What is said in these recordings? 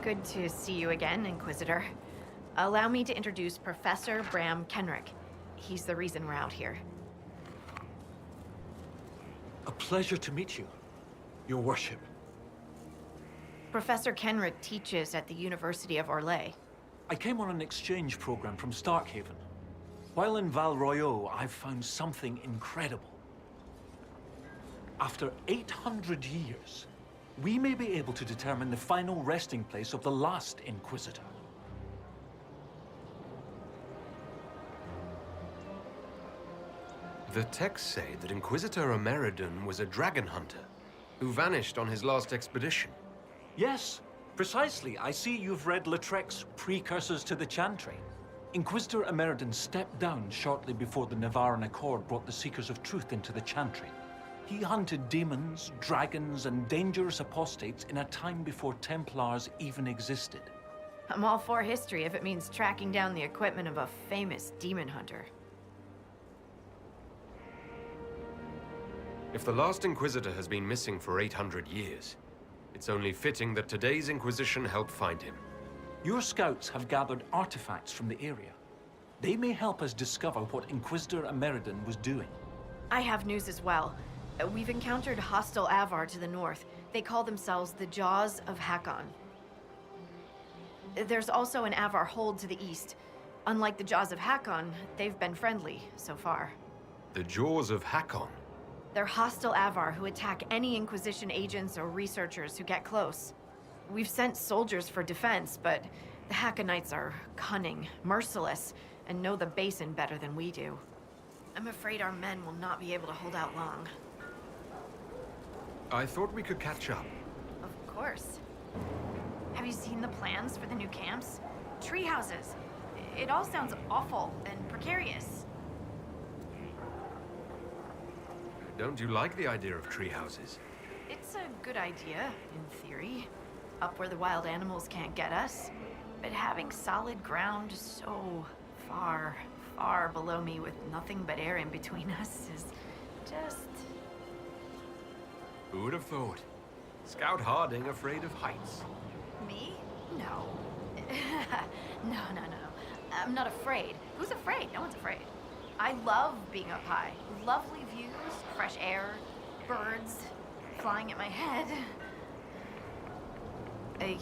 Good to see you again, Inquisitor. Allow me to introduce Professor Bram Kenrick. He's the reason we're out here. A pleasure to meet you, Your Worship. Professor Kenrick teaches at the University of Orlais. I came on an exchange program from Starkhaven. While in Val Royeaux, I've found something incredible. After 800 years, we may be able to determine the final resting place of the last Inquisitor. The texts say that Inquisitor Ameridan was a dragon hunter who vanished on his last expedition. Yes, precisely. I see you've read Lautrec's Precursors to the Chantry. Inquisitor Ameridan stepped down shortly before the Nevarran Accord brought the Seekers of Truth into the Chantry. He hunted demons, dragons, and dangerous apostates in a time before Templars even existed. I'm all for history if it means tracking down the equipment of a famous demon hunter. If the last Inquisitor has been missing for 800 years, it's only fitting that today's Inquisition help find him. Your scouts have gathered artifacts from the area. They may help us discover what Inquisitor Ameridan was doing. I have news as well. We've encountered hostile Avar to the north. They call themselves the Jaws of Hakkon. There's also an Avar hold to the east. Unlike the Jaws of Hakkon, they've been friendly so far. The Jaws of Hakkon? They're hostile Avar who attack any Inquisition agents or researchers who get close. We've sent soldiers for defense, but the Hakkonites are cunning, merciless, and know the basin better than we do. I'm afraid our men will not be able to hold out long. I thought we could catch up. Of course. Have you seen the plans for the new camps? Tree houses. It all sounds awful and precarious. Don't you like the idea of tree houses? It's a good idea, in theory. Up where the wild animals can't get us. But having solid ground so far, far below me with nothing but air in between us is just... Who would have thought? Scout Harding afraid of heights. Me? No. No. I'm not afraid. Who's afraid? No one's afraid. I love being up high. Lovely views, fresh air, birds flying at my head.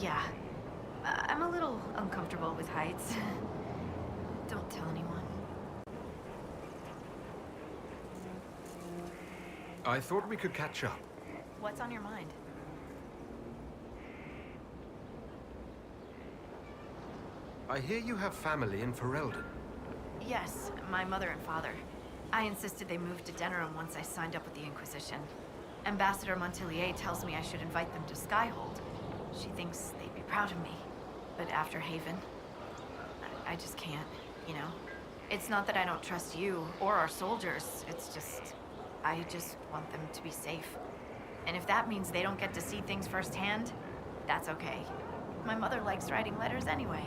Yeah. I'm a little uncomfortable with heights. Don't tell anyone. I thought we could catch up. What's on your mind? I hear you have family in Ferelden. Yes, my mother and father. I insisted they moved to Denerim once I signed up with the Inquisition. Ambassador Montilier tells me I should invite them to Skyhold. She thinks they'd be proud of me. But after Haven, I just can't, you know? It's not that I don't trust you or our soldiers, it's just... I just want them to be safe. And if that means they don't get to see things firsthand, that's okay. My mother likes writing letters anyway.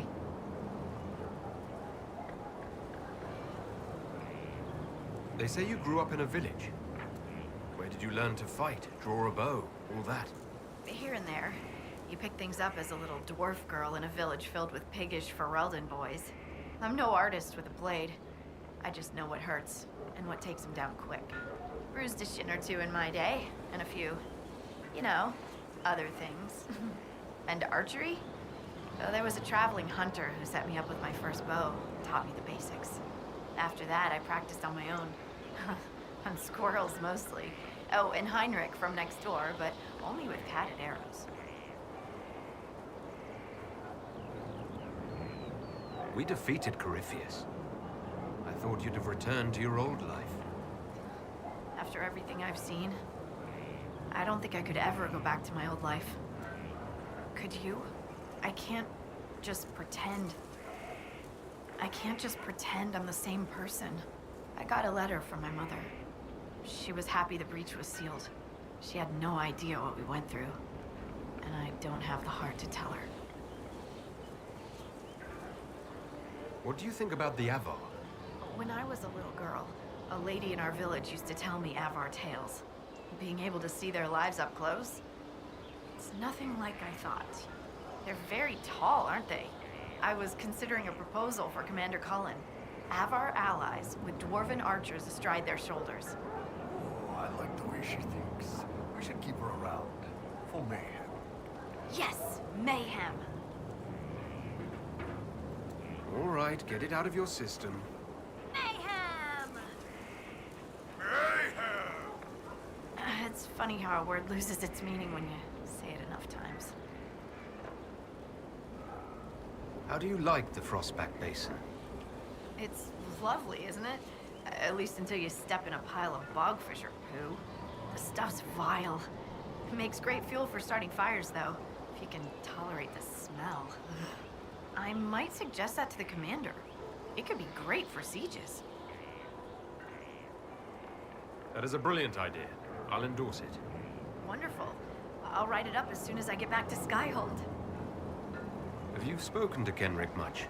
They say you grew up in a village. Where did you learn to fight, draw a bow, all that? Here and there. You pick things up as a little dwarf girl in a village filled with piggish Ferelden boys. I'm no artist with a blade. I just know what hurts, and what takes them down quick. Bruised a shin or two in my day, and a few, you know, other things. And archery? Oh, there was a traveling hunter who set me up with my first bow, taught me the basics. After that, I practiced on my own. On squirrels, mostly. Oh, and Heinrich from next door, but only with padded arrows. We defeated Corypheus. I thought you'd have returned to your old life. After everything I've seen, I don't think I could ever go back to my old life. Could you? I can't just pretend. I can't just pretend I'm the same person. I got a letter from my mother. She was happy the breach was sealed. She had no idea what we went through. And I don't have the heart to tell her. What do you think about the Avar? When I was a little girl, a lady in our village used to tell me Avar tales. Being able to see their lives up close, it's nothing like I thought. They're very tall, aren't they? I was considering a proposal for Commander Cullen. Avar allies with dwarven archers astride their shoulders. Oh, I like the way she thinks. We should keep her around. For mayhem. Yes, mayhem. All right, get it out of your system. Mayhem! Mayhem! It's funny how a word loses its meaning when you say it enough times. How do you like the Frostback Basin? It's lovely, isn't it? At least until you step in a pile of bogfish or poo. The stuff's vile. It makes great fuel for starting fires, though, if you can tolerate the smell. I might suggest that to the commander. It could be great for sieges. That is a brilliant idea. I'll endorse it. Wonderful. I'll write it up as soon as I get back to Skyhold. Have you spoken to Kenrick much?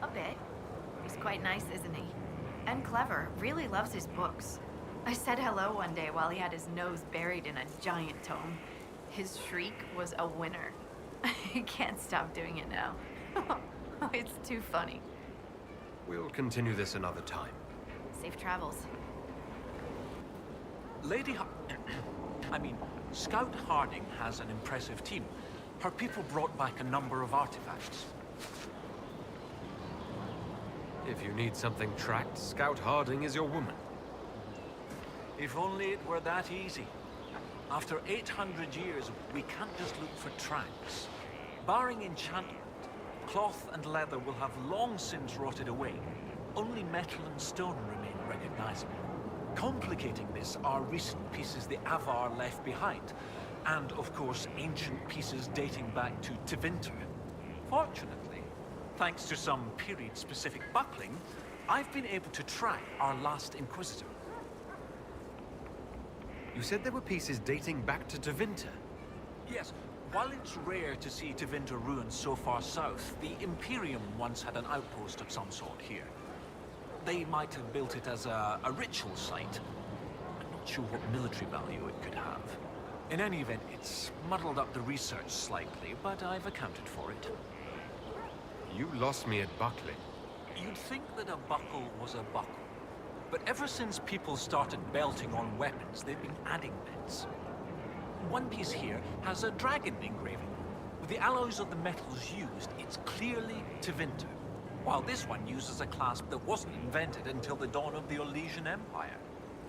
A bit. He's quite nice, isn't he? And clever. Really loves his books. I said hello one day while he had his nose buried in a giant tome. His shriek was a winner. I can't stop doing it now. It's too funny. We'll continue this another time. Safe travels. Scout Harding has an impressive team. Her people brought back a number of artifacts. If you need something tracked, Scout Harding is your woman. If only it were that easy. After 800 years, we can't just look for tracks. Barring enchantment, cloth and leather will have long since rotted away. Only metal and stone remain recognizable. Complicating this are recent pieces the Avar left behind, and of course ancient pieces dating back to Tevinter. Fortunately, thanks to some period-specific buckling, I've been able to track our last Inquisitor. You said there were pieces dating back to Tevinter. Yes, while it's rare to see Tevinter ruins so far south, the Imperium once had an outpost of some sort here. They might have built it as a ritual site. I'm not sure what military value it could have. In any event, it's muddled up the research slightly, but I've accounted for it. You lost me at buckling. You'd think that a buckle was a buckle. But ever since people started belting on weapons, they've been adding bits. One piece here has a dragon engraving. With the alloys of the metals used, it's clearly Tevinter. While this one uses a clasp that wasn't invented until the dawn of the Olesian Empire.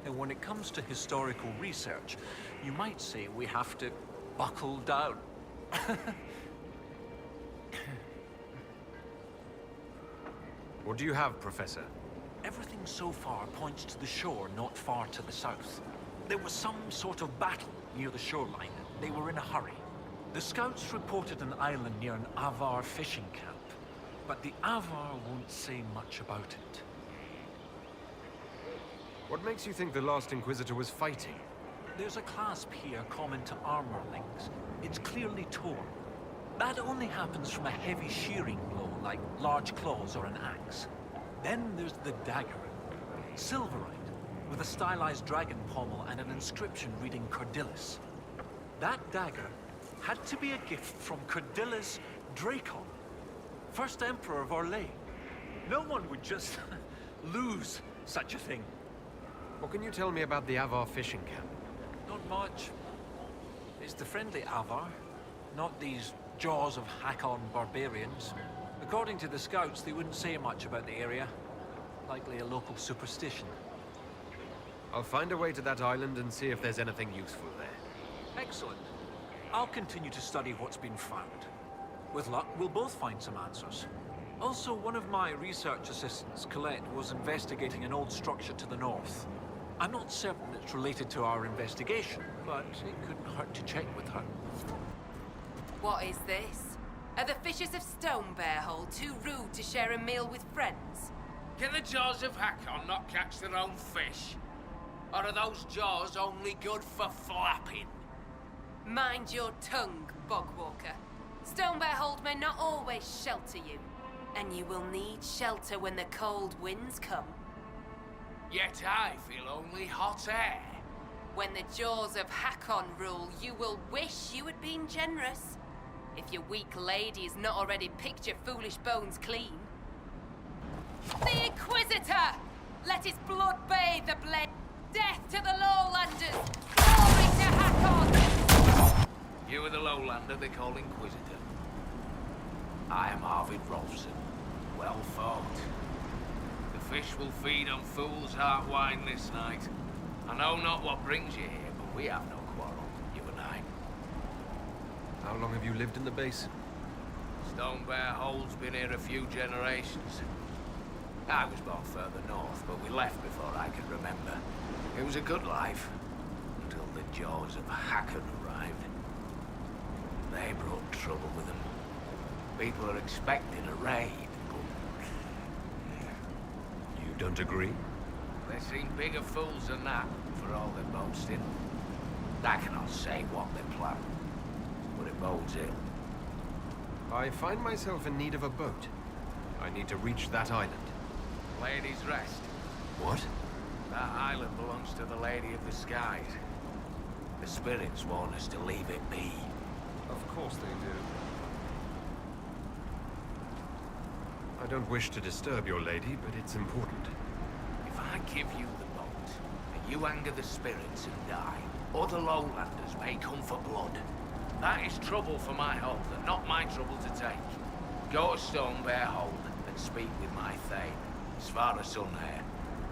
And when it comes to historical research, you might say we have to buckle down. What do you have, Professor? Everything so far points to the shore not far to the south. There was some sort of battle near the shoreline. They were in a hurry. The scouts reported an island near an Avar fishing camp, but the Avar won't say much about it. What makes you think the last Inquisitor was fighting? There's a clasp here common to armor links. It's clearly torn. That only happens from a heavy shearing blow, like large claws or an axe. Then there's the dagger. Silverite, with a stylized dragon pommel and an inscription reading Cordilis. That dagger had to be a gift from Cordilis Dracon, first Emperor of Orlais. No one would just lose such a thing. What can you tell me about the Avar fishing camp? Not much. It's the friendly Avar, not these jaws of Hakkon barbarians. According to the scouts, they wouldn't say much about the area. Likely a local superstition. I'll find a way to that island and see if there's anything useful there. Excellent. I'll continue to study what's been found. With luck, we'll both find some answers. Also, one of my research assistants, Colette, was investigating an old structure to the north. I'm not certain it's related to our investigation, but it couldn't hurt to check with her. What is this? Are the fishers of Stonebearhold too rude to share a meal with friends? Can the jaws of Hakkon not catch their own fish? Or are those jaws only good for flapping? Mind your tongue, Bogwalker. Stonebearhold may not always shelter you, and you will need shelter when the cold winds come. Yet I feel only hot air. When the jaws of Hakkon rule, you will wish you had been generous. If your weak lady has not already picked your foolish bones clean. The Inquisitor! Let his blood bathe the blade. Death to the Lowlanders! Glory to Hakkon! You are the lowlander they call Inquisitor. I am Arvid Rolfson. Well fought. The fish will feed on fool's heart wine this night. I know not what brings you here, but we have no quarrel, you and I. How long have you lived in the basin? Stone Bear Hole's been here a few generations. I was born further north, but we left before I could remember. It was a good life, until the jaws of Hakkon arrived. They brought trouble with them. People are expecting a raid, but... You don't agree? They seem bigger fools than that, for all their boasting. I cannot say what they plan, but it bodes ill. I find myself in need of a boat. I need to reach that island. Lady's Rest. What? That island belongs to the Lady of the Skies. The spirits warn us to leave it be. Of course they do. I don't wish to disturb your lady, but it's important. If I give you the boat, and you anger the spirits and die, other lowlanders may come for blood. That is trouble for my hold, and not my trouble to take. Go to Stone Bear Hold and speak with my Thane, Svara Sunhair.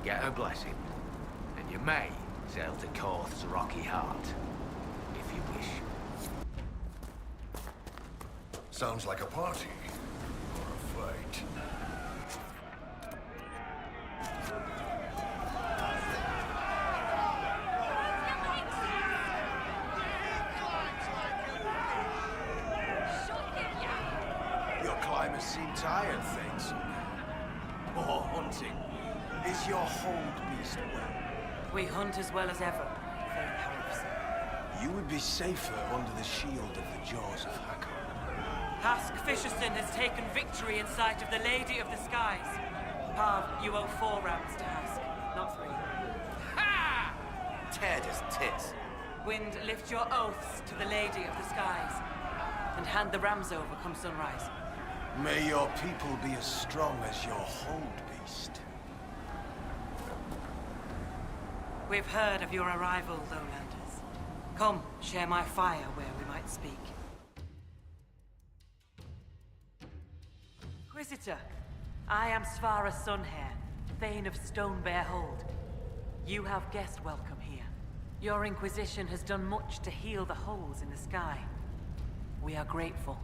Get her blessing, and you may sail to Korth's rocky heart, if you wish. Sounds like a party. Or a fight. Your climbers seem tired, thanks. Or hunting. Is your hold beast well? We hunt as well as ever, Thane Harrison. You would be safer under the shield of the jaws of Hakkon. Hask Fisherson has taken victory in sight of the Lady of the Skies. Parv, you owe 4 rams to Hask, not 3. Ha! Tear his tits. Wind, lift your oaths to the Lady of the Skies, and hand the rams over come sunrise. May your people be as strong as your hold beast. We've heard of your arrival, Lowlanders. Come, share my fire where we might speak. Inquisitor, I am Svara Sunhair, Thane of Stone Bear Hold. You have guest welcome here. Your Inquisition has done much to heal the holes in the sky. We are grateful.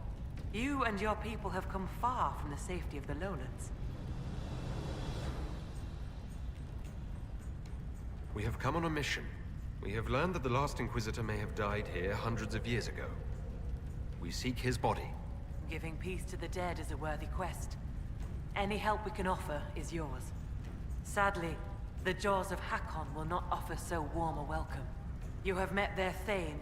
You and your people have come far from the safety of the lowlands. We have come on a mission. We have learned that the last Inquisitor may have died here hundreds of years ago. We seek his body. Giving peace to the dead is a worthy quest. Any help we can offer is yours. Sadly, the jaws of Hakkon will not offer so warm a welcome. You have met their Thane,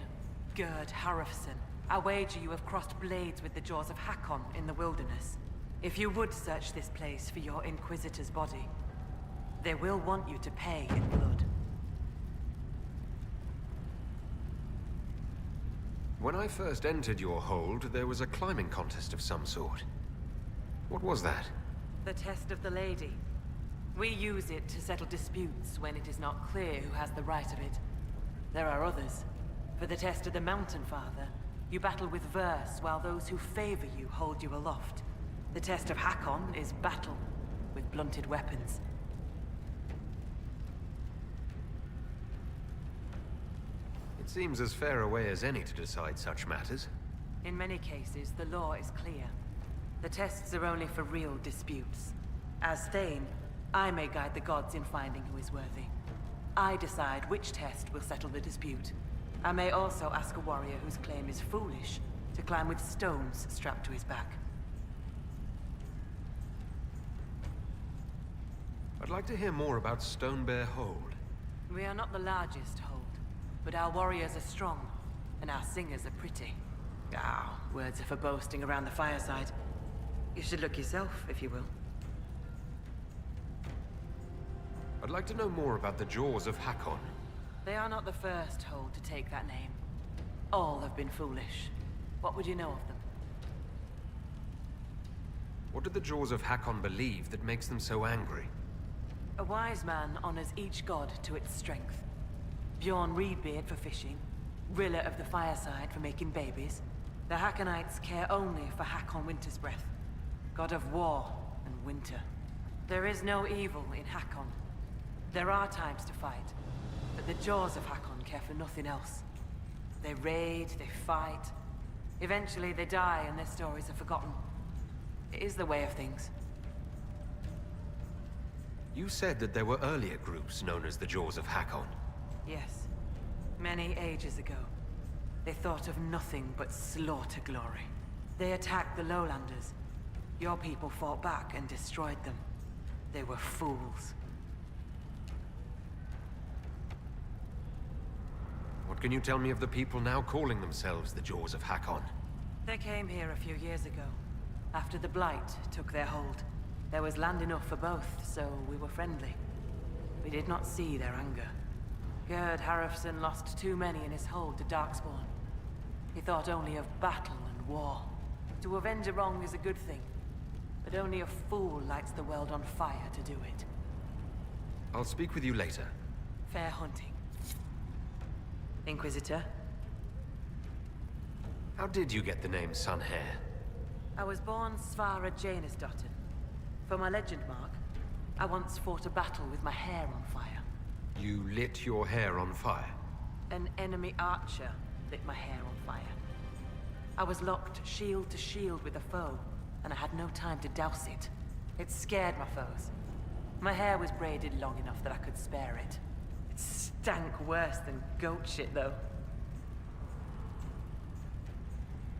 Gerd Harrison. I wager you have crossed blades with the jaws of Hakkon in the wilderness. If you would search this place for your Inquisitor's body, they will want you to pay in blood. When I first entered your hold, there was a climbing contest of some sort. What was that? The test of the Lady. We use it to settle disputes when it is not clear who has the right of it. There are others. For the test of the Mountain Father, you battle with verse while those who favor you hold you aloft. The test of Hakkon is battle with blunted weapons. It seems as fair a way as any to decide such matters. In many cases, the law is clear. The tests are only for real disputes. As Thane, I may guide the gods in finding who is worthy. I decide which test will settle the dispute. I may also ask a warrior whose claim is foolish to climb with stones strapped to his back. I'd like to hear more about Stone Bear Hold. We are not the largest hold, but our warriors are strong, and our singers are pretty. Ah, words are for boasting around the fireside. You should look yourself, if you will. I'd like to know more about the jaws of Hakkon. They are not the first hold to take that name. All have been foolish. What would you know of them? What do the Jaws of Hakkon believe that makes them so angry? A wise man honors each god to its strength. Bjorn Reedbeard for fishing, Rilla of the Fireside for making babies. The Hakkonites care only for Hakkon Wintersbreath, god of war and winter. There is no evil in Hakkon. There are times to fight, but the Jaws of Hakkon care for nothing else. They raid, they fight. Eventually they die and their stories are forgotten. It is the way of things. You said that there were earlier groups known as the Jaws of Hakkon. Yes. Many ages ago. They thought of nothing but slaughter glory. They attacked the lowlanders. Your people fought back and destroyed them. They were fools. What can you tell me of the people now calling themselves the Jaws of Hakkon? They came here a few years ago, after the Blight took their hold. There was land enough for both, so we were friendly. We did not see their anger. Gerd Harrison lost too many in his hold to Darkspawn. He thought only of battle and war. To avenge a wrong is a good thing, but only a fool lights the world on fire to do it. I'll speak with you later. Fair hunting. Inquisitor? How did you get the name Sunhair? I was born Svara Janusdottir. For my legend mark, I once fought a battle with my hair on fire. You lit your hair on fire? An enemy archer lit my hair on fire. I was locked shield to shield with a foe, and I had no time to douse it. It scared my foes. My hair was braided long enough that I could spare it. It stank worse than goat shit, though.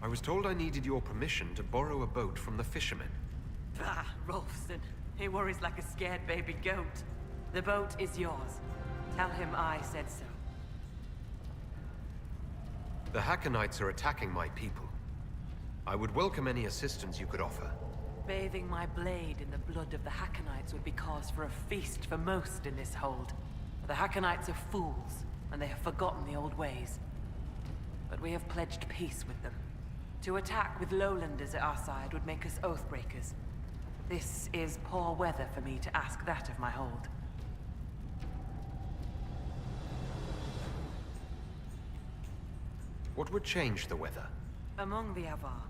I was told I needed your permission to borrow a boat from the fishermen. Bah, Rolfson. He worries like a scared baby goat. The boat is yours. Tell him I said so. The Hakkonites are attacking my people. I would welcome any assistance you could offer. Bathing my blade in the blood of the Hakkonites would be cause for a feast for most in this hold. The Hakkonites are fools, and they have forgotten the old ways. But we have pledged peace with them. To attack with lowlanders at our side would make us oathbreakers. This is poor weather for me to ask that of my hold. What would change the weather? Among the Avar,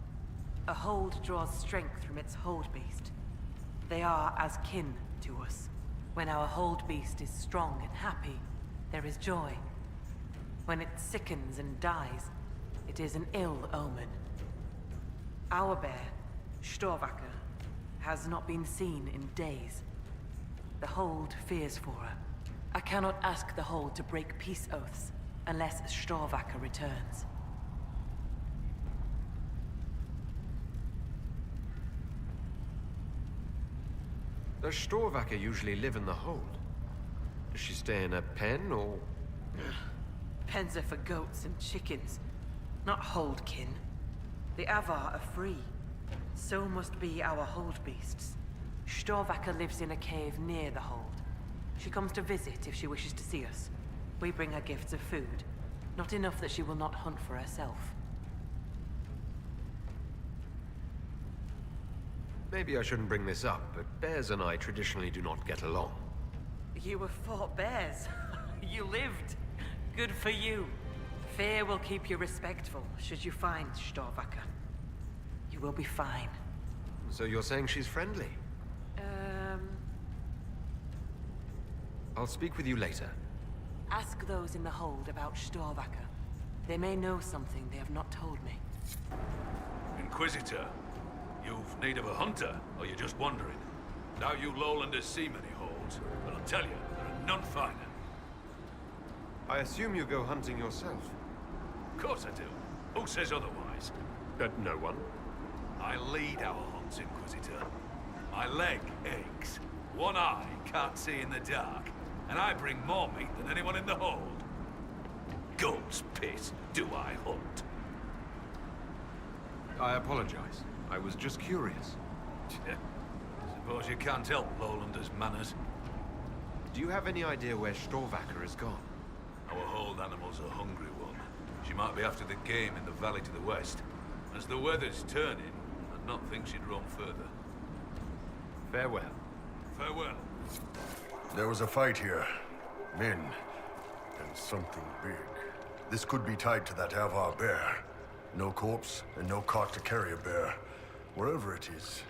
a hold draws strength from its hold beast. They are as kin to us. When our hold beast is strong and happy, there is joy. When it sickens and dies, it is an ill omen. Our bear, Storvacker, has not been seen in days. The hold fears for her. I cannot ask the hold to break peace oaths unless Storvacker returns. Does Storvacker usually live in the hold? Does she stay in a pen, or...? Pens are for goats and chickens, not holdkin. The Avar are free. So must be our hold beasts. Storvacker lives in a cave near the hold. She comes to visit if she wishes to see us. We bring her gifts of food. Not enough that she will not hunt for herself. Maybe I shouldn't bring this up, but bears and I traditionally do not get along. You have fought bears. You lived. Good for you. Fear will keep you respectful should you find Storvacker. You will be fine. So you're saying she's friendly? I'll speak with you later. Ask those in the hold about Storvacker. They may know something they have not told me. Inquisitor, you've need of a hunter, or you're just wandering? Now you lowlanders see many holds, but I'll tell you, there are none finer. I assume you go hunting yourself? Of course I do. Who says otherwise? No one. I lead our hunts, Inquisitor. My leg aches. One eye can't see in the dark, and I bring more meat than anyone in the hold. Goat's piss, do I hunt? I apologize. I was just curious. Suppose you can't help lowlanders' manners. Do you have any idea where Storvacker has gone? Our hold animal's a hungry one. She might be after the game in the valley to the west. As the weather's turning, I'd not think she'd roam further. Farewell. Farewell. There was a fight here. Men. And something big. This could be tied to that Avar bear. No corpse, and no cart to carry a bear. Wherever it is,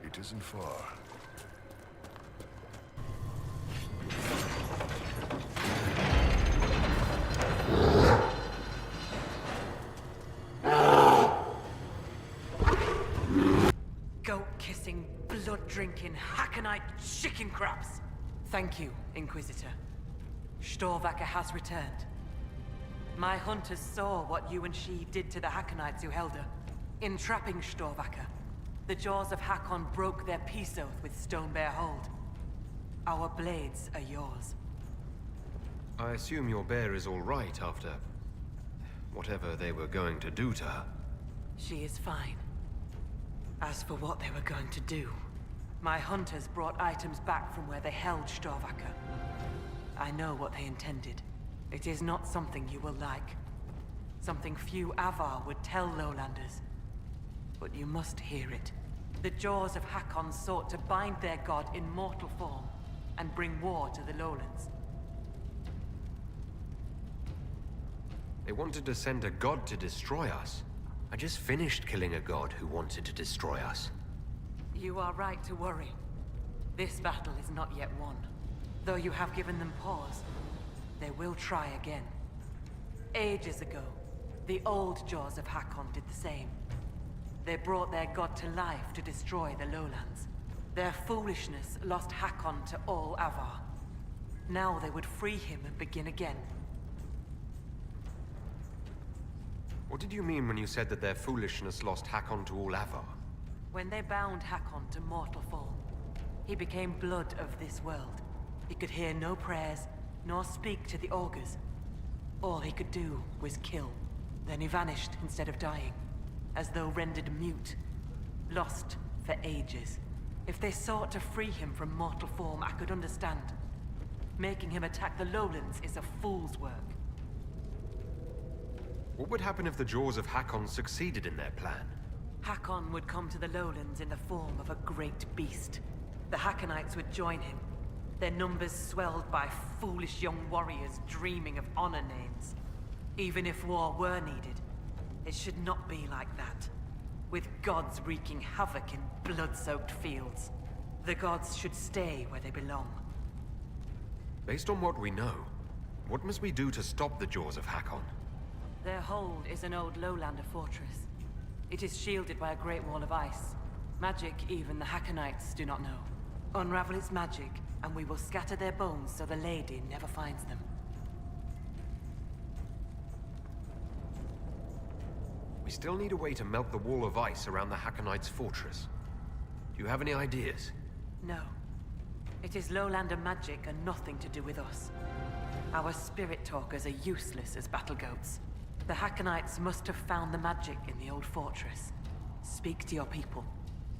it isn't far. Goat-kissing, blood-drinking, Hakkonite chicken crabs! Thank you, Inquisitor. Storvacker has returned. My hunters saw what you and she did to the Hakkonites who held her. In trapping Storvacker, the jaws of Hakkon broke their peace oath with Stonebear Hold. Our blades are yours. I assume your bear is all right after... whatever they were going to do to her. She is fine. As for what they were going to do, my hunters brought items back from where they held Storvacker. I know what they intended. It is not something you will like. Something few Avar would tell Lowlanders. But you must hear it. The jaws of Hakkon sought to bind their god in mortal form and bring war to the Lowlands. They wanted to send a god to destroy us. I just finished killing a god who wanted to destroy us. You are right to worry. This battle is not yet won. Though you have given them pause, they will try again. Ages ago, the old jaws of Hakkon did the same. They brought their god to life to destroy the Lowlands. Their foolishness lost Hakkon to all Avar. Now they would free him and begin again. What did you mean when you said that their foolishness lost Hakkon to all Avar? When they bound Hakkon to mortal form, he became blood of this world. He could hear no prayers, nor speak to the augurs. All he could do was kill. Then he vanished instead of dying, as though rendered mute, lost for ages. If they sought to free him from mortal form, I could understand. Making him attack the Lowlands is a fool's work. What would happen if the jaws of Hakkon succeeded in their plan? Hakkon would come to the Lowlands in the form of a great beast. The Hakkonites would join him, their numbers swelled by foolish young warriors dreaming of honor names. Even if war were needed, it should not be like that. With gods wreaking havoc in blood-soaked fields, the gods should stay where they belong. Based on what we know, what must we do to stop the jaws of Hakkon? Their hold is an old Lowlander fortress. It is shielded by a great wall of ice. Magic even the Hakkonites do not know. Unravel its magic, and we will scatter their bones so the Lady never finds them. We still need a way to melt the wall of ice around the Hakkonites' fortress. Do you have any ideas? No. It is Lowlander magic and nothing to do with us. Our spirit talkers are useless as battle goats. The Hakkonites must have found the magic in the old fortress. Speak to your people.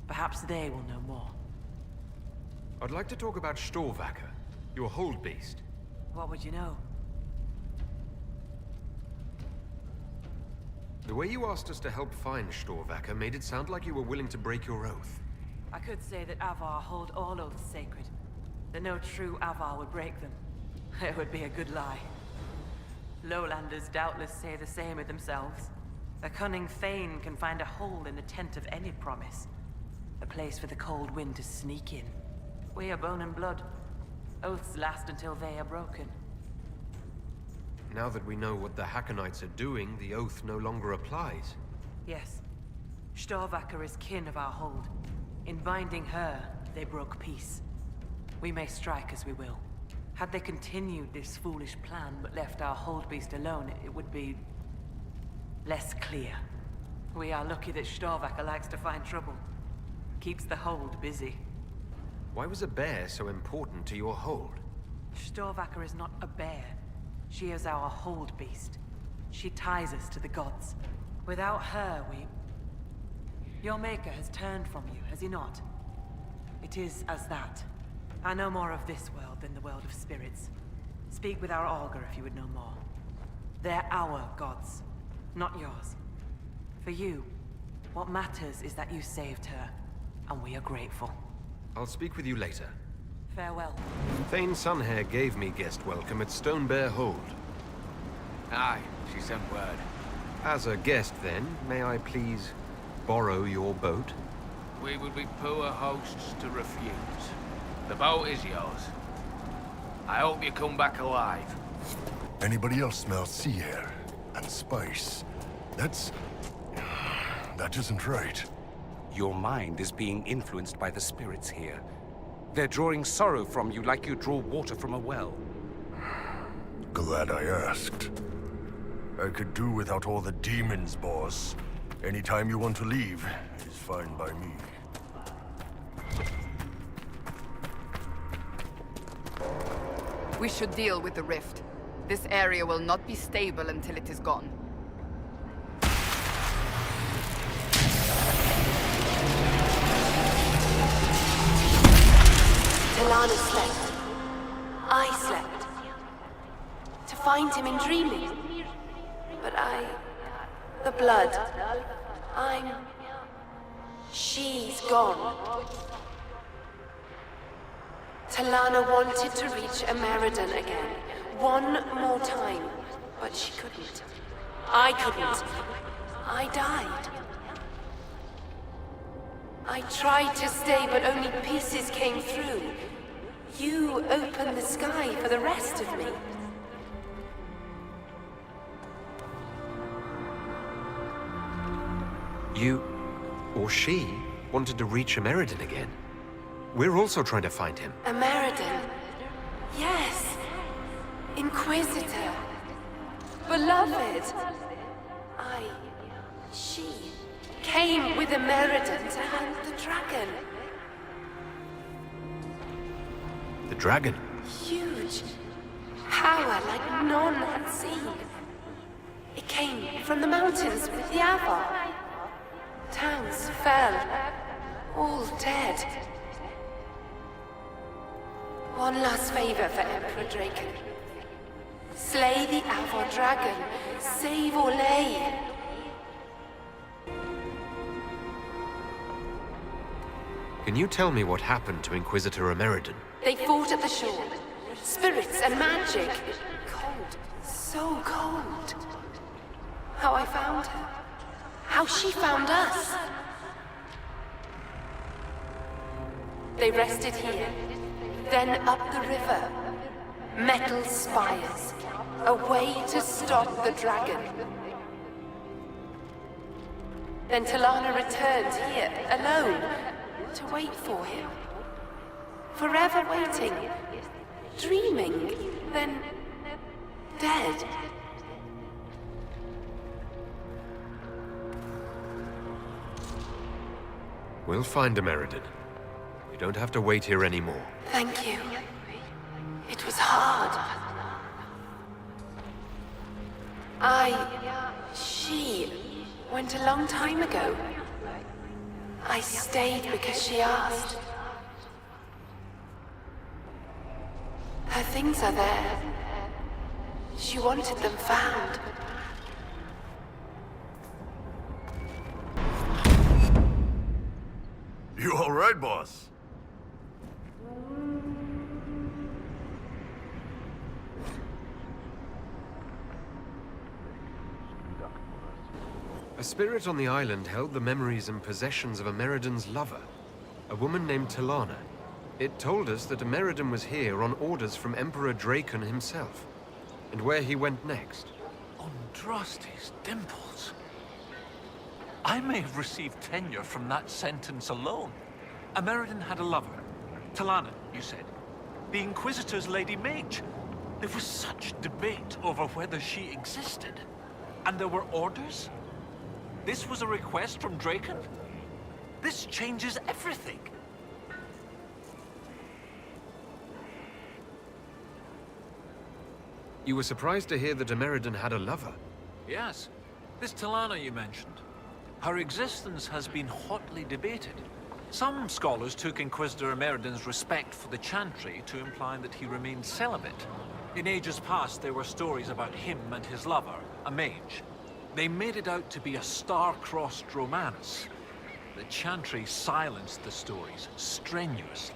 Perhaps they will know more. I'd like to talk about Storvacker, your hold beast. What would you know? The way you asked us to help find Storvacker made it sound like you were willing to break your oath. I could say that Avar hold all oaths sacred. That no true Avar would break them. It would be a good lie. Lowlanders doubtless say the same of themselves. A cunning Thane can find a hole in the tent of any promise. A place for the cold wind to sneak in. We are bone and blood. Oaths last until they are broken. Now that we know what the Hakkonites are doing, the oath no longer applies. Yes. Storvacker is kin of our hold. In binding her, they broke peace. We may strike as we will. Had they continued this foolish plan but left our hold beast alone, it would be... less clear. We are lucky that Storvacker likes to find trouble. Keeps the hold busy. Why was a bear so important to your hold? Storvacker is not a bear. She is our hold beast. She ties us to the gods. Without her, we... Your maker has turned from you, has he not? It is as that. I know more of this world than the world of spirits. Speak with our augur if you would know more. They're our gods, not yours. For you, what matters is that you saved her, and we are grateful. I'll speak with you later. Farewell. Thane Sunhair gave me guest welcome at Stone Bear Hold. Aye, she sent word. As a guest, then, may I please borrow your boat? We would be poor hosts to refuse. The boat is yours. I hope you come back alive. Anybody else smell sea air and spice? That isn't right. Your mind is being influenced by the spirits here. They're drawing sorrow from you like you draw water from a well. Glad I asked. I could do without all the demons, boss. Anytime you want to leave is fine by me. We should deal with the rift. This area will not be stable until it is gone. Talana slept. I slept. To find him in dreaming. But the blood. She's gone. Talana wanted to reach Ameridan again. One more time. But she couldn't. I couldn't. I died. I tried to stay, but only pieces came through. You opened the sky for the rest of me. You, or she, wanted to reach Ameridan again. We're also trying to find him. Ameridan. Yes. Inquisitor. Beloved. She came with Ameridan to hunt the dragon. The dragon? Huge. Power like none had seen. It came from the mountains with the Avar. Towns fell. All dead. One last favor for Emperor Draken. Slay the Avar dragon. Save Orlais. Can you tell me what happened to Inquisitor Ameridan? They fought at the shore. Spirits and magic. Cold. So cold. How I found her. How she found us. They rested here. Then up the river. Metal spires. A way to stop the dragon. Then Talana returned here, alone, to wait for him. Forever waiting. Dreaming. Then dead. We'll find Ameridan. You don't have to wait here anymore. Thank you. It was hard. She went a long time ago. I stayed because she asked. Her things are there. She wanted them found. You all right, boss? A spirit on the island held the memories and possessions of Ameridan's lover, a woman named Talana. It told us that Ameridan was here on orders from Emperor Draken himself, and where he went next. Andraste's dimples. I may have received tenure from that sentence alone. Ameridan had a lover. Talana, you said. The Inquisitor's Lady Mage. There was such debate over whether she existed. And there were orders? This was a request from Draken? This changes everything. You were surprised to hear that Ameridan had a lover? Yes. This Talana you mentioned. Her existence has been hotly debated. Some scholars took Inquisitor Ameridan's respect for the Chantry to imply that he remained celibate. In ages past, there were stories about him and his lover, a mage. They made it out to be a star-crossed romance. The Chantry silenced the stories strenuously.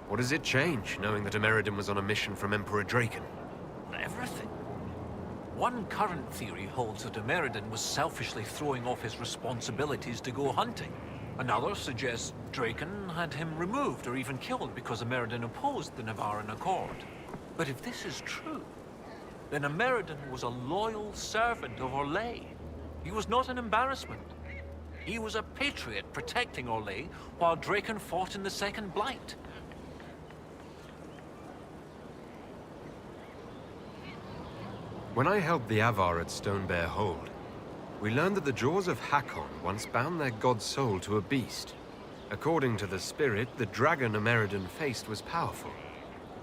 What does it change, knowing that Ameridan was on a mission from Emperor Draken? Everything. One current theory holds that Ameridan was selfishly throwing off his responsibilities to go hunting. Another suggests Draken had him removed or even killed because Ameridan opposed the Navaran Accord. But if this is true, then Ameridan was a loyal servant of Orlais. He was not an embarrassment. He was a patriot protecting Orlais while Draken fought in the Second Blight. When I helped the Avar at Stone Bear Hold, we learned that the jaws of Hakkon once bound their god's soul to a beast. According to the spirit, the dragon Ameridan faced was powerful,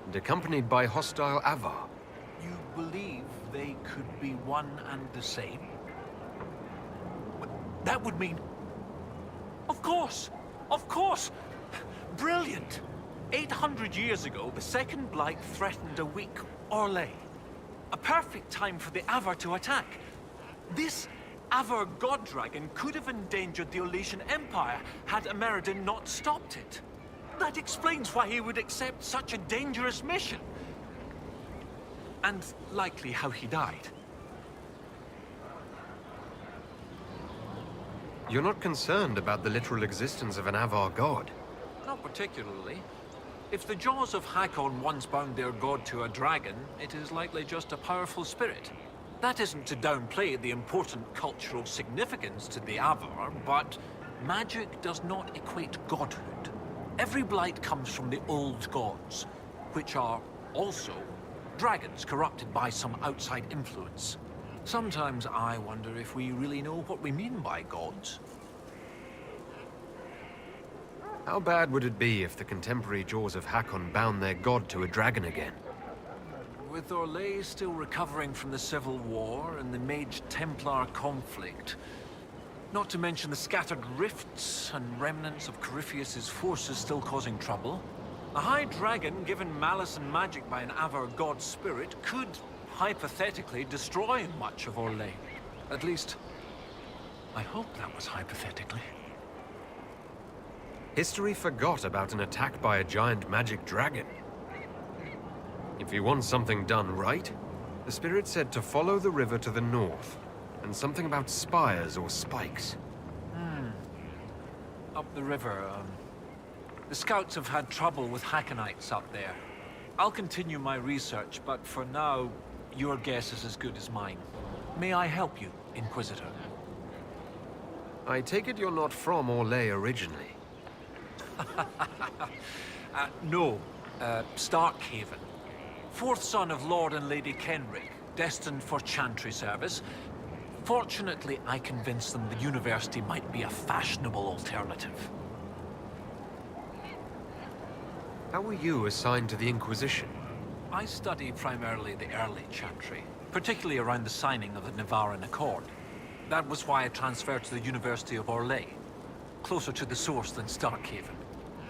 and accompanied by hostile Avar. You believe they could be one and the same? That would mean... Of course! Of course! Brilliant! 800 years ago, the Second Blight threatened a weak Orlais. A perfect time for the Avar to attack. This Avar god dragon could have endangered the Orlesian Empire had Ameridan not stopped it. That explains why he would accept such a dangerous mission. And likely how he died. You're not concerned about the literal existence of an Avar god? Not particularly. If the jaws of Hakkon once bound their god to a dragon, it is likely just a powerful spirit. That isn't to downplay the important cultural significance to the Avar, but magic does not equate godhood. Every blight comes from the old gods, which are also dragons corrupted by some outside influence. Sometimes I wonder if we really know what we mean by gods. How bad would it be if the contemporary jaws of Hakkon bound their god to a dragon again? With Orlais still recovering from the Civil War and the Mage-Templar conflict, not to mention the scattered rifts and remnants of Corypheus's forces still causing trouble, a high dragon given malice and magic by an Avar god spirit could, hypothetically, destroy much of Orlais. At least, I hope that was hypothetically. History forgot about an attack by a giant magic dragon. If you want something done right, the spirit said to follow the river to the north, and something about spires or spikes. Up the river, the scouts have had trouble with Hakkonites up there. I'll continue my research, but for now, your guess is as good as mine. May I help you, Inquisitor? I take it you're not from Orlais originally. No, Starkhaven. Fourth son of Lord and Lady Kenrick, destined for Chantry service. Fortunately, I convinced them the university might be a fashionable alternative. How were you assigned to the Inquisition? I study primarily the early Chantry, particularly around the signing of the Navaran Accord. That was why I transferred to the University of Orlais, closer to the source than Starkhaven.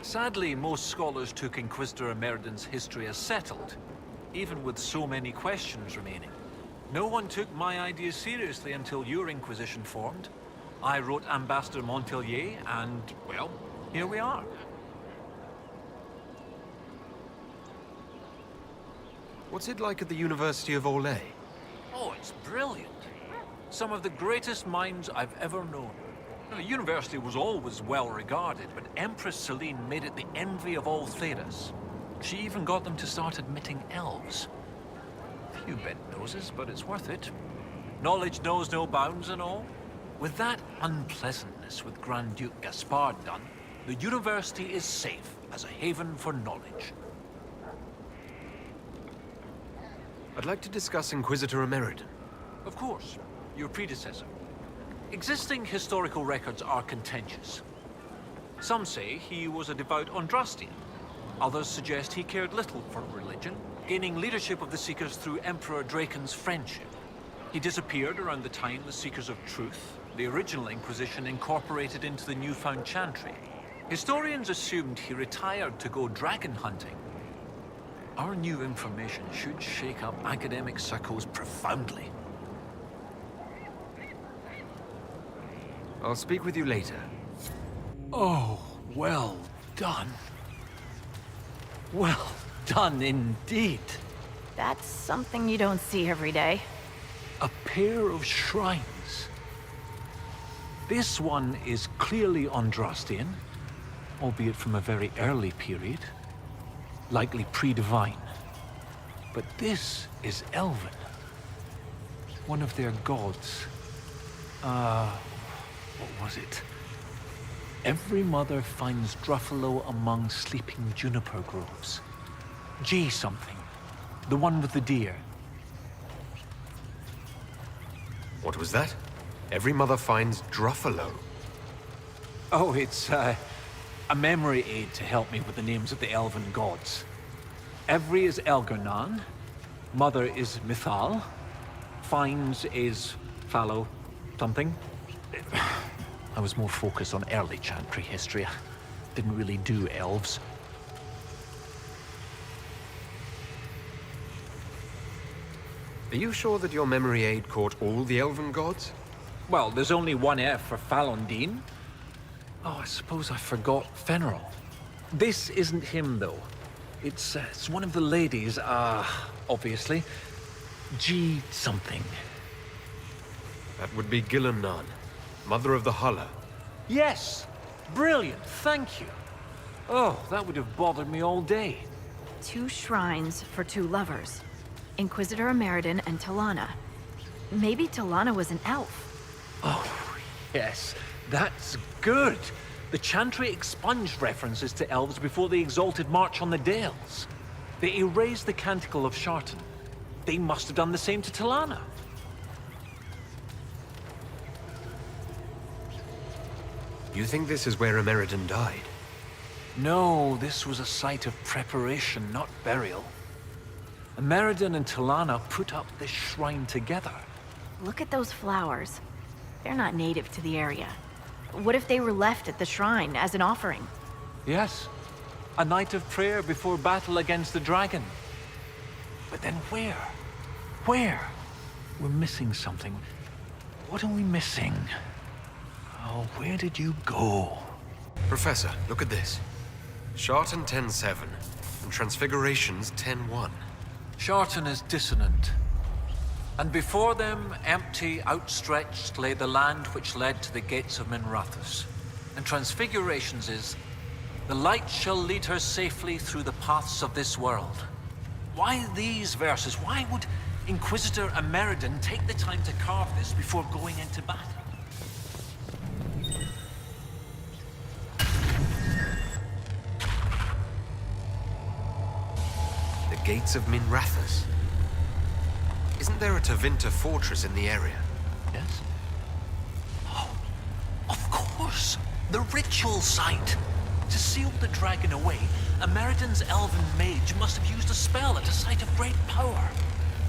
Sadly, most scholars took Inquisitor Ameridan's history as settled, even with so many questions remaining. No one took my ideas seriously until your Inquisition formed. I wrote Ambassador Montpellier, and, well, here we are. What's it like at the University of Orlais? Oh, it's brilliant. Some of the greatest minds I've ever known. The university was always well regarded, but Empress Celine made it the envy of all Thedas. She even got them to start admitting elves. Few bent noses, but it's worth it. Knowledge knows no bounds and all. With that unpleasantness with Grand Duke Gaspard done, the university is safe as a haven for knowledge. I'd like to discuss Inquisitor Ameridan. Of course, your predecessor. Existing historical records are contentious. Some say he was a devout Andrastian. Others suggest he cared little for religion, gaining leadership of the Seekers through Emperor Draken's friendship. He disappeared around the time the Seekers of Truth, the original Inquisition, incorporated into the newfound Chantry. Historians assumed he retired to go dragon hunting. Our new information should shake up academic circles profoundly. I'll speak with you later. Oh, well done. Well done indeed. That's something you don't see every day. A pair of shrines. This one is clearly Andrastian, albeit from a very early period, likely pre-divine. But this is Elven. One of their gods. What was it? Every mother finds Druffalo among sleeping juniper groves. G something. The one with the deer. What was that? Every mother finds Druffalo. Oh, it's a memory aid to help me with the names of the elven gods. Every is Elgernan, mother is Mithal, finds is Fallow something. I was more focused on early Chantry history. Didn't really do elves. Are you sure that your memory aid caught all the elven gods? Well, there's only one F for Falondine. Oh, I suppose I forgot Fenrir. This isn't him, though. It's one of the ladies, obviously. G something. That would be Gillennan, mother of the Hulla. Yes! Brilliant, thank you. Oh, that would have bothered me all day. 2 shrines for 2 lovers. Inquisitor Ameridan and Talana. Maybe Talana was an elf. Oh, yes, that's good. The Chantry expunged references to elves before the Exalted March on the Dales. They erased the Canticle of Shartan. They must have done the same to Talana. You think this is where Ameridan died? No, this was a site of preparation, not burial. Ameridan and Talana put up this shrine together. Look at those flowers. They're not native to the area. What if they were left at the shrine as an offering? Yes, a night of prayer before battle against the dragon. But then where? Where? We're missing something. What are we missing? Oh, where did you go? Professor, look at this. Shartan 10-7 and Transfigurations 10-1. Shartan is dissonant. And before them, empty, outstretched, lay the land which led to the gates of Minrathous. And Transfigurations is, the light shall lead her safely through the paths of this world. Why these verses? Why would Inquisitor Ameridan take the time to carve this before going into battle? The gates of Minrathous. Isn't there a Tevinter fortress in the area? Yes? Oh, of course! The ritual site! To seal the dragon away, Ameridan's elven mage must have used a spell at a site of great power.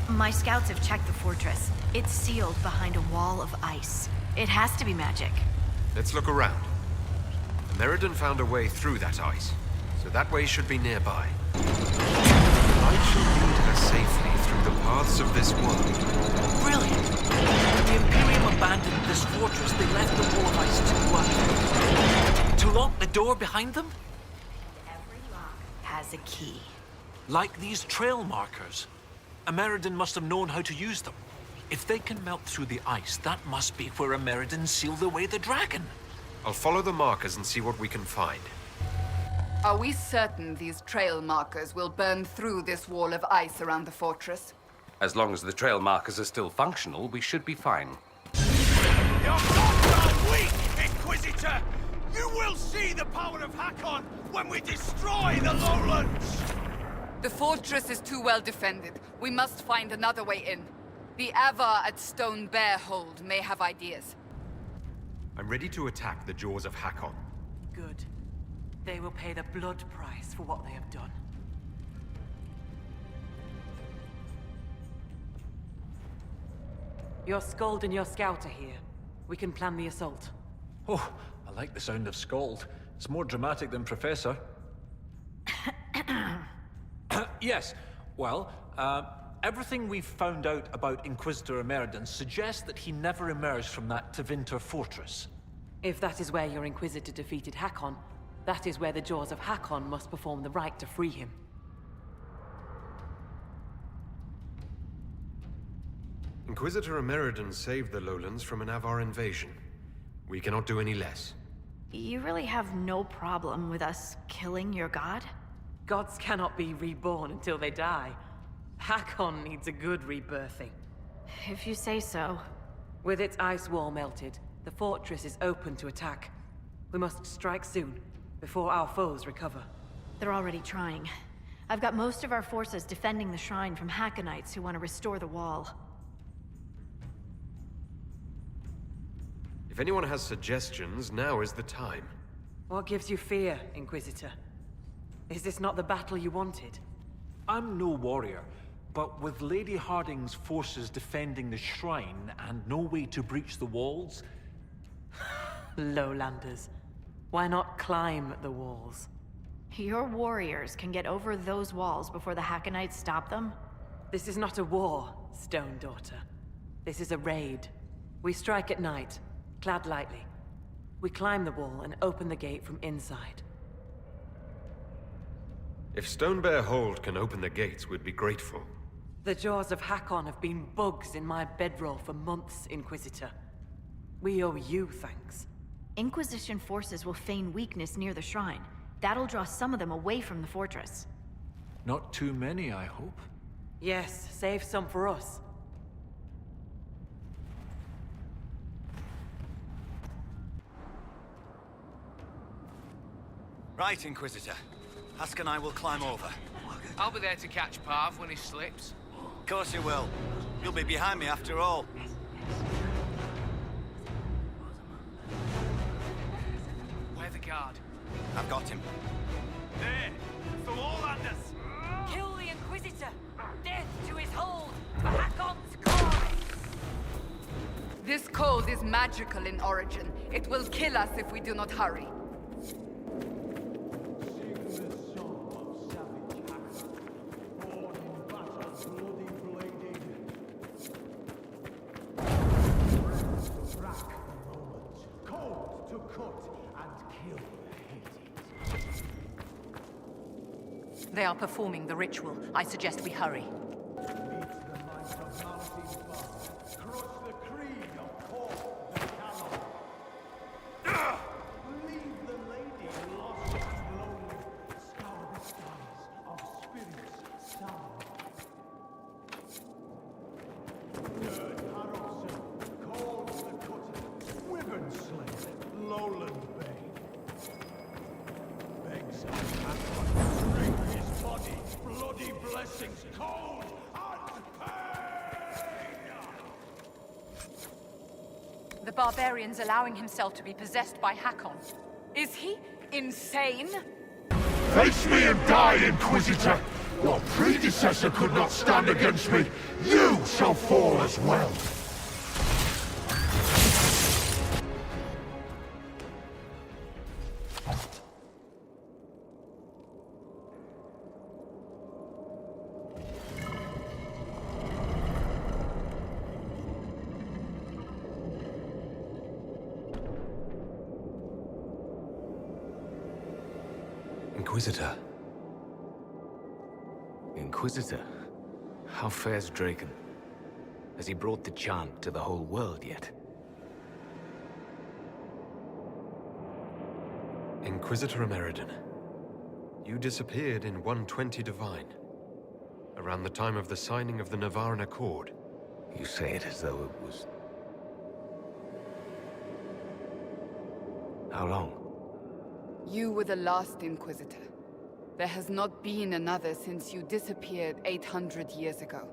My scouts have checked the fortress. It's sealed behind a wall of ice. It has to be magic. Let's look around. Ameridan found a way through that ice, so that way should be nearby. Light shall lead her safely through the paths of this world. Brilliant! When the Imperium abandoned this fortress, they left the wall of ice to lock the door behind them? Every lock has a key. Like these trail markers. Ameridan must have known how to use them. If they can melt through the ice, that must be where Ameridan sealed away the dragon. I'll follow the markers and see what we can find. Are we certain these trail markers will burn through this wall of ice around the fortress? As long as the trail markers are still functional, we should be fine. Your gods are weak, Inquisitor! You will see the power of Hakkon when we destroy the lowlands! The fortress is too well defended. We must find another way in. The Avar at Stone Bear Hold may have ideas. I'm ready to attack the jaws of Hakkon. Good. They will pay the blood price for what they have done. Your Skald and your Scout are here. We can plan the assault. Oh, I like the sound of Scald. It's more dramatic than Professor. Yes, well, everything we've found out about Inquisitor Ameridan suggests that he never emerged from that Tevinter fortress. If that is where your Inquisitor defeated Hakkon, that is where the Jaws of Hakkon must perform the rite to free him. Inquisitor Ameridan saved the lowlands from an Avar invasion. We cannot do any less. You really have no problem with us killing your god? Gods cannot be reborn until they die. Hakkon needs a good rebirthing. If you say so. With its ice wall melted, the fortress is open to attack. We must strike soon, before our foes recover. They're already trying. I've got most of our forces defending the shrine from Hakkonites who want to restore the wall. If anyone has suggestions, now is the time. What gives you fear, Inquisitor? Is this not the battle you wanted? I'm no warrior, but with Lady Harding's forces defending the shrine and no way to breach the walls... Lowlanders. Why not climb the walls? Your warriors can get over those walls before the Hakkonites stop them? This is not a war, Stone Daughter. This is a raid. We strike at night, clad lightly. We climb the wall and open the gate from inside. If Stonebear Hold can open the gates, we'd be grateful. The jaws of Hakkon have been bugs in my bedroll for months, Inquisitor. We owe you thanks. Inquisition forces will feign weakness near the shrine. That'll draw some of them away from the fortress. Not too many, I hope. Yes, save some for us. Right, Inquisitor. Hask and I will climb over. I'll be there to catch Parv when he slips. Of course you will. You'll be behind me after all. Where the guard? I've got him. There! It's the Lowlanders! Kill the Inquisitor! Death to his hold! For Hakkon's cause! This cold is magical in origin. It will kill us if we do not hurry. They are performing the ritual. I suggest we hurry. The barbarian's allowing himself to be possessed by Hakkon. Is he insane? Face me and die, Inquisitor! Your predecessor could not stand against me. You shall fall as well. Inquisitor. Inquisitor? How fares Draken? Has he brought the chant to the whole world yet? Inquisitor Ameridan, you disappeared in 120 Divine, around the time of the signing of the Navaran Accord. You say it as though it was... How long? You were the last Inquisitor. There has not been another since you disappeared 800 years ago.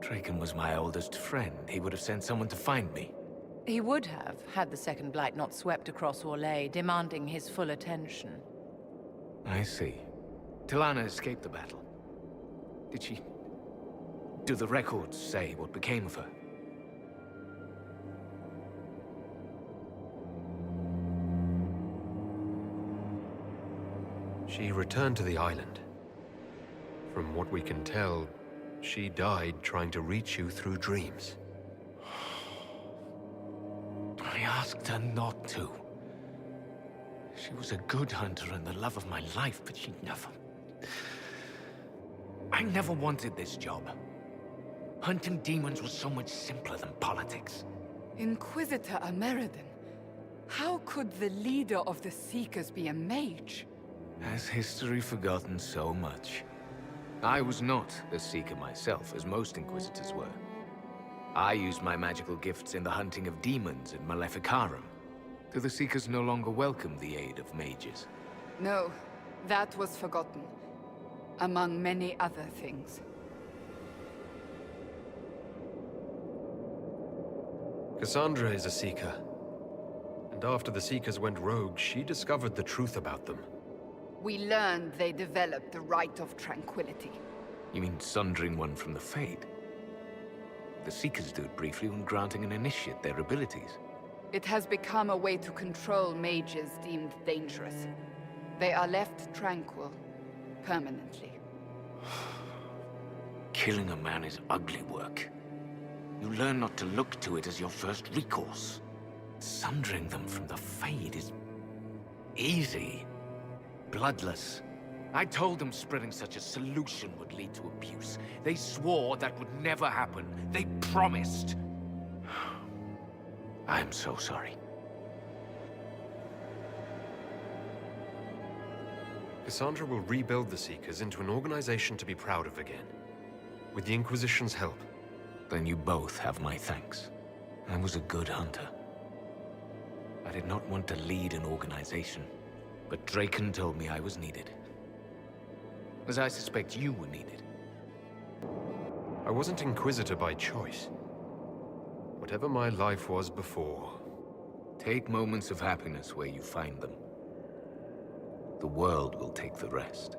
Draken was my oldest friend. He would have sent someone to find me. He would have, had the Second Blight not swept across Orlais, demanding his full attention. I see. Tilana escaped the battle. Did she... Do the records say what became of her? She returned to the island. From what we can tell, she died trying to reach you through dreams. I asked her not to. She was a good hunter and the love of my life, but she never... I never wanted this job. Hunting demons was so much simpler than politics. Inquisitor Ameridan, how could the leader of the Seekers be a mage? Has history forgotten so much? I was not a Seeker myself, as most Inquisitors were. I used my magical gifts in the hunting of demons in Maleficarum. Do the Seekers no longer welcome the aid of mages? No, that was forgotten. Among many other things. Cassandra is a Seeker. And after the Seekers went rogue, she discovered the truth about them. We learned they developed the Rite of Tranquility. You mean sundering one from the Fade? The Seekers do it briefly when granting an initiate their abilities. It has become a way to control mages deemed dangerous. They are left tranquil, permanently. Killing a man is ugly work. You learn not to look to it as your first recourse. Sundering them from the Fade is... easy. Bloodless. I told them spreading such a solution would lead to abuse. They swore that would never happen. They promised. I'm so sorry. Cassandra will rebuild the Seekers into an organization to be proud of again. With the Inquisition's help. Then you both have my thanks. I was a good hunter. I did not want to lead an organization, but Draken told me I was needed. As I suspect you were needed. I wasn't Inquisitor by choice. Whatever my life was before. Take moments of happiness where you find them. The world will take the rest.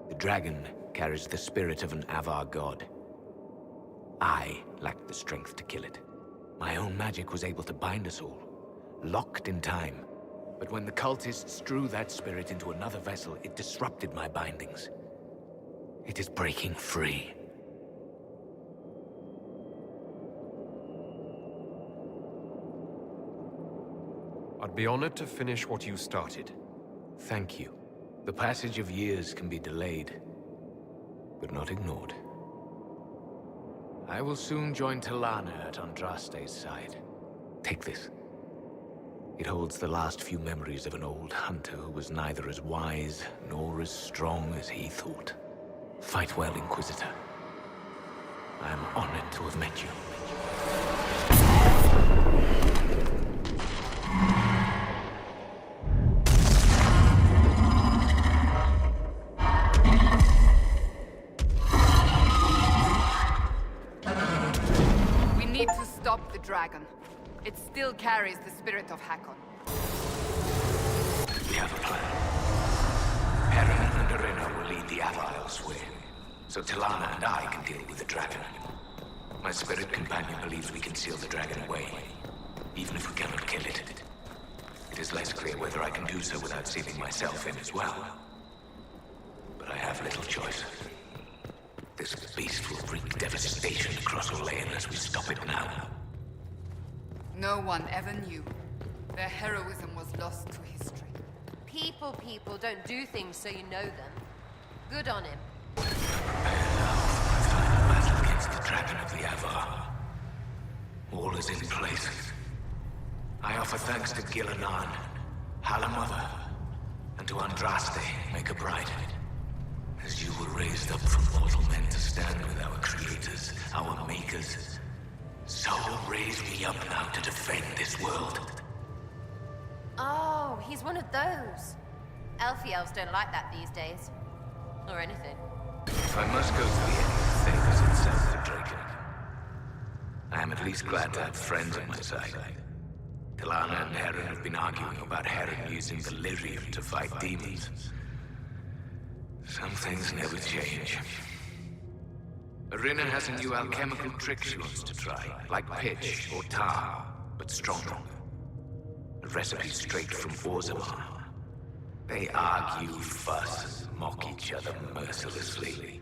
The dragon carries the spirit of an Avar god. I lacked the strength to kill it. My own magic was able to bind us all, locked in time. But when the cultists drew that spirit into another vessel, it disrupted my bindings. It is breaking free. I'd be honored to finish what you started. Thank you. The passage of years can be delayed, but not ignored. I will soon join Talana at Andraste's side. Take this. It holds the last few memories of an old hunter who was neither as wise nor as strong as he thought. Fight well, Inquisitor. I am honored to have met you. We need to stop the dragon. It still carries the spirit of Hakkon. We have a plan. Heron and Arena will lead the Avar elsewhere, so Talana and I can deal with the dragon. My spirit companion believes we can seal the dragon away, even if we cannot kill it. It is less clear whether I can do so without sealing myself in as well. But I have little choice. This beast will wreak devastation across Orlais unless we stop it now. No one ever knew. Their heroism was lost to history. People don't do things so you know them. Good on him. Battle against the dragon of the Avar. All is in place. I offer thanks to Gilanan, Halamother, and to Andraste, Maker Bride. As you were raised up from mortal men to stand with our creators, our makers, so raise me up now to defend this world. Oh, he's one of those. Elfie elves don't like that these days. Or anything. If I must go to the end of things itself for Draken, I am at least glad to have friends on my side. Talana and Heron have been arguing about Heron using the Lyrium to fight demons. Some things never change. Arena has a new alchemical trick she wants to try, like pitch or tar, but stronger. A recipe straight from Orzammar. They argue, fuss, mock each other mercilessly.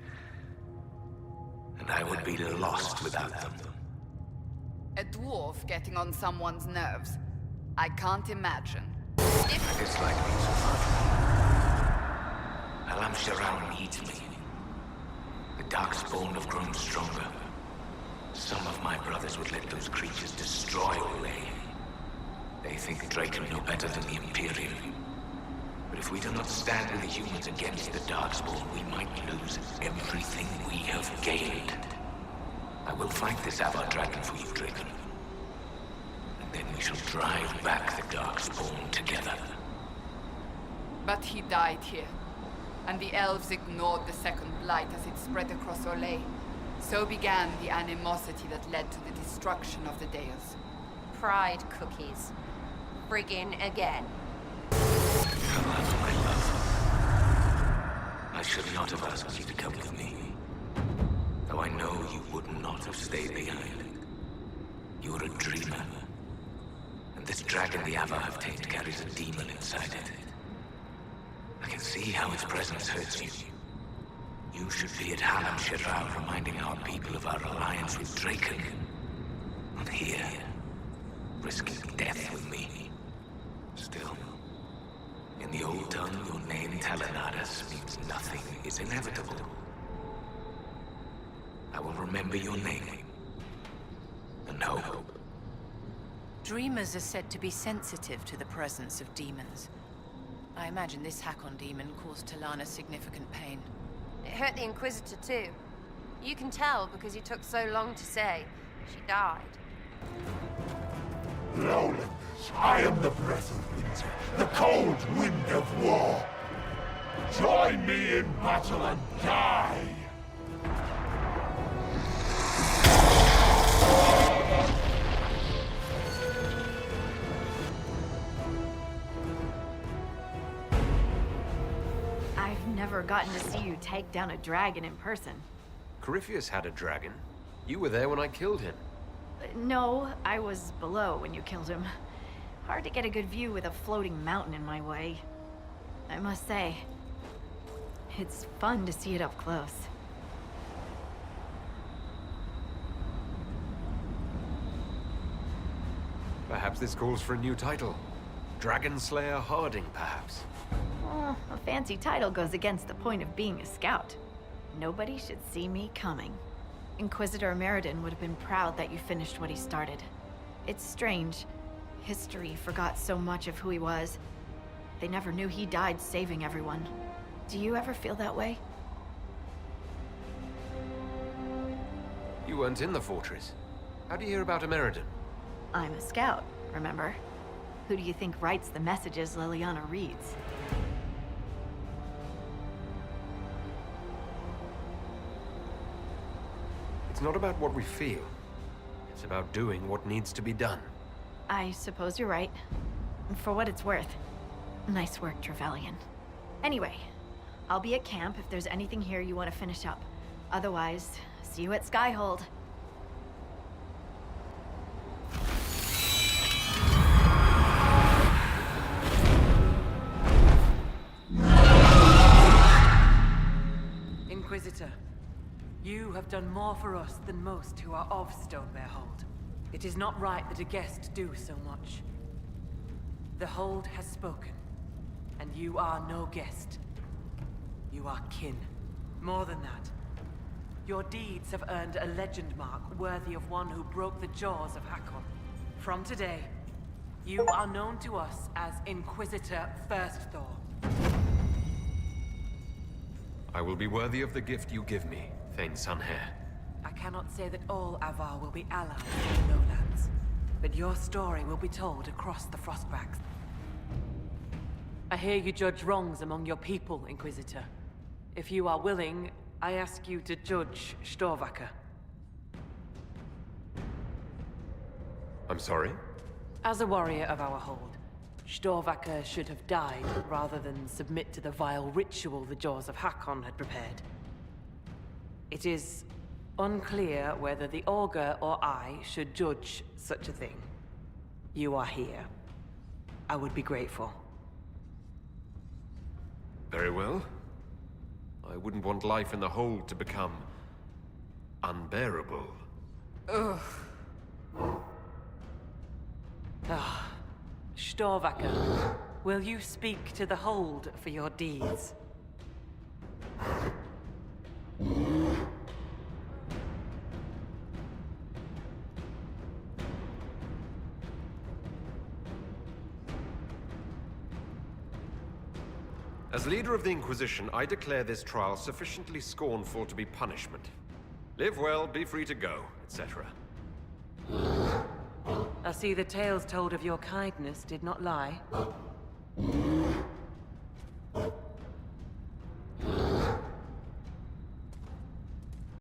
And I would be lost without them. A dwarf getting on someone's nerves. I can't imagine. I dislike being so far Shirao needs me. The Darkspawn have grown stronger. Some of my brothers would let those creatures destroy Olay. They think Draken know better than the Imperium. But if we do not stand with the humans against the Darkspawn, we might lose everything we have gained. I will fight this Avar Dragon for you, Draken. And then we shall drive back the Darkspawn together. But he died here, and the elves ignored the second blight as it spread across Olay. So began the animosity that led to the destruction of the Deus. Pride cookies. Friggin' again. My love. I should not have asked you to come with me. Though I know you would not have stayed behind. You are a dreamer. And this dragon the Avar have tamed carries a demon inside it. I can see how its presence hurts you. You should be at Halam Shirao reminding our people of our alliance with Draken. Not here, risking death with me. Still, in the old tongue, your name Talanadas means nothing is inevitable. I will remember your name. And hope. Dreamers are said to be sensitive to the presence of demons. I imagine this Hakkon demon caused Talana significant pain. It hurt the Inquisitor too. You can tell because you took so long to say. She died. Lowlanders, I am the breath of winter, the cold wind of war. Join me in battle and die! I've never gotten to see you take down a dragon in person. Corypheus had a dragon. You were there when I killed him. No, I was below when you killed him. Hard to get a good view with a floating mountain in my way. I must say, it's fun to see it up close. Perhaps this calls for a new title. Dragon Slayer Harding, perhaps. Oh, a fancy title goes against the point of being a scout. Nobody should see me coming. Inquisitor Meriden would have been proud that you finished what he started. It's strange. History forgot so much of who he was. They never knew he died saving everyone. Do you ever feel that way? You weren't in the fortress. How do you hear about Meriden? I'm a scout, remember? Who do you think writes the messages Liliana reads? It's not about what we feel. It's about doing what needs to be done. I suppose you're right. For what it's worth. Nice work, Trevelyan. Anyway, I'll be at camp if there's anything here you want to finish up. Otherwise, see you at Skyhold. Inquisitor, you have done more for us than most who are of Stonebear Hold. It is not right that a guest do so much. The Hold has spoken, and you are no guest. You are kin. More than that, your deeds have earned a legend mark worthy of one who broke the jaws of Hakkon. From today, you are known to us as Inquisitor First Thor. I will be worthy of the gift you give me, Thane Sunhair. I cannot say that all Avar will be allies in the Lowlands, but your story will be told across the Frostbacks. I hear you judge wrongs among your people, Inquisitor. If you are willing, I ask you to judge Storvaker. I'm sorry? As a warrior of our hold, Storvaker should have died rather than submit to the vile ritual the Jaws of Hakkon had prepared. It is unclear whether the Augur or I should judge such a thing. You are here. I would be grateful. Very well. I wouldn't want life in the hold to become unbearable. Ugh. Storvaker, will you speak to the hold for your deeds? As leader of the Inquisition, I declare this trial sufficiently scornful to be punishment. Live well, be free to go, etc. I see the tales told of your kindness did not lie.